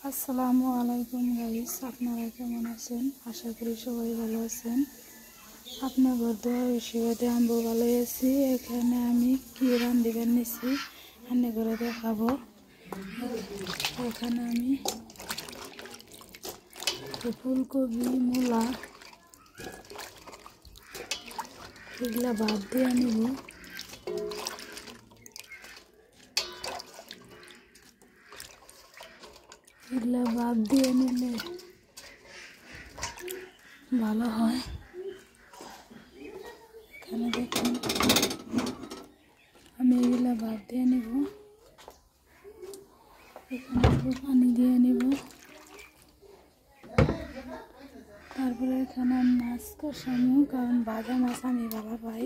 আসসালামু আলাইকুম গাইস, আপনারা কেমন আছেন? আশা করি সবাই ভালো আছেন। আপনাদের দোয়া আশীর্বাদে আমি ভালো আছি। এখানে আমি কি রান্ধিবার নিছি রান্না করে দেখাবো। এখানে আমি ফুলকপি, মূলা এগুলা ভাত দিয়ে নিব। এগুলা ভাত দিয়ে নিলে ভালো হয়। এখানে দেখুন আমি এগুলা ভাত দিয়ে নিব। এখানে একটু পানি দিয়ে নিব। তারপরে এখানে মাছ কষানো, কারণ ভাজা মাছ আমি ভালো পাই,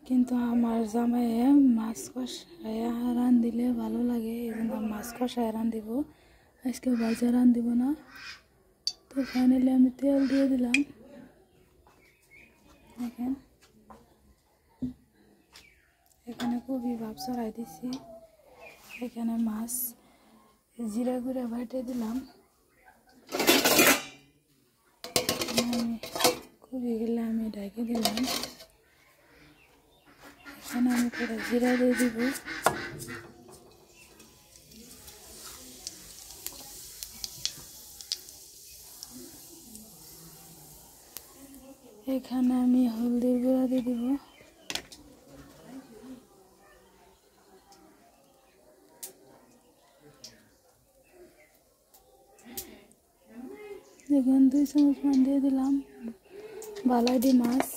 কিন্তু আমার জামাইয়ে মাছ কষায়া রান্ধিলে ভালো লাগে, এই জন্য মাছ কষায় রান্ধিব। আজকে ভাজা রান্ধিব না। তো ফাইনালি আমি তেল দিয়ে দিলাম। দেখেন এখানে কবি ভাব চড়াই দিছি। এখানে মাছ জিরা গুঁড়া বাটে দিলাম। কবিগুলো আমি ঢেকে দিলাম। এখানে আমি পুরো জিরা দিয়ে দিব। এখানে আমি হলদির গুঁড়া দিয়ে দিব। দেখুন 2 চামচ পানি দিয়ে দিলাম। বালাইডি মাছ।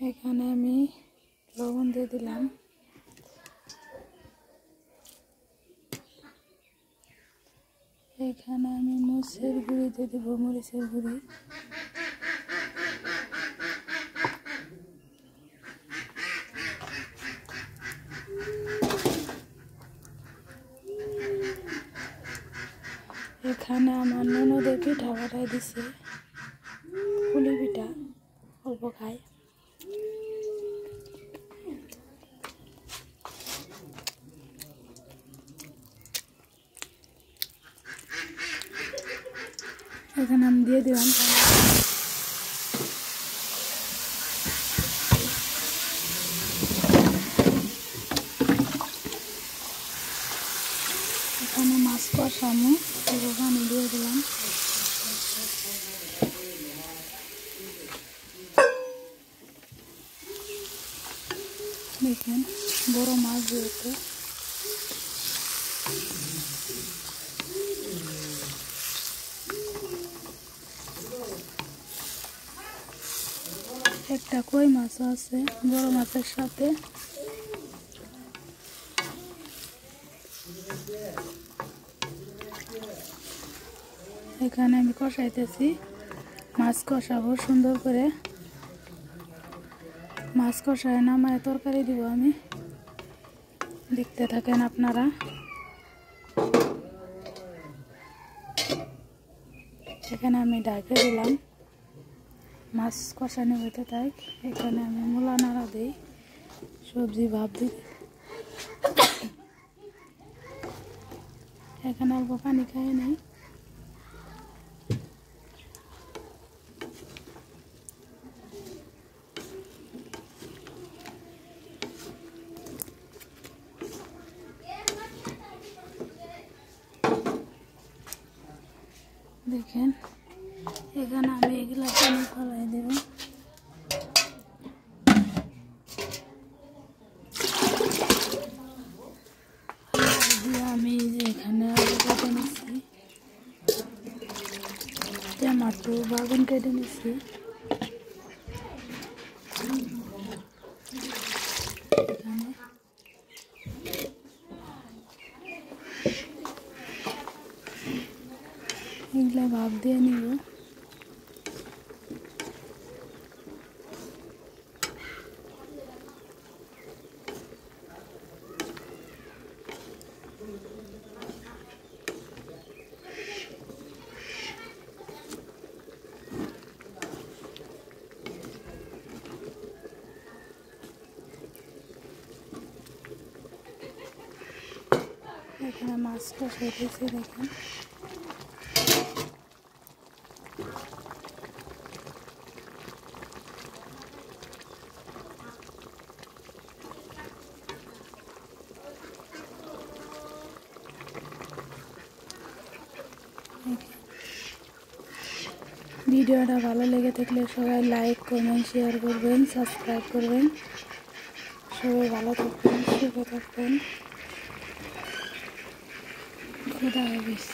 এখানে আমি লবণ দিয়ে দিলাম। এখানে আমি মরিচের গুঁড়ি দিয়ে দিব, মরিচের গুঁড়ি। এখানে আমার ননদের পিঠা বাটাই দিছে, পুলি পিঠা, অল্প খাই। এখানে আমি দিয়ে দিলাম। এখানে মাছ কষানো, পানি দিয়ে দিলাম। দেখেন বড় মাছ দিয়েছে। একটা কই মাছ আছে বড় মাছের সাথে। এখানে আমি কষাইতেছি, মাছ কষাবো সুন্দর করে। মাছ কষায় নামায় তরকারি দিব আমি। দেখতে থাকেন আপনারা। এখানে আমি ঢাকে দিলাম, মাছ কষানো হইতে থাক। এখানে আমি মূলা নাড়া দিই, সবজি ভাব দিই। এখানে অল্প পানি খাই নেই। দেখেন এখানে আমি এগুলা পানি ফলাই দেব। আমি এখানে আলু কেটে নিচ্ছি, টমেটো বাগান কেটে নিচ্ছি। এগুলা ভাপ দিয়ে নিব। এখানে মাছ কষাইতেছি দেখেন। ভিডিওটা ভালো লেগে থাকলে সবাই লাইক কমেন্ট শেয়ার করবেন, সাবস্ক্রাইব করবেন। সবাই ভালো থাকবেন, সুখে থাকবেন। খুদা হাফেজ।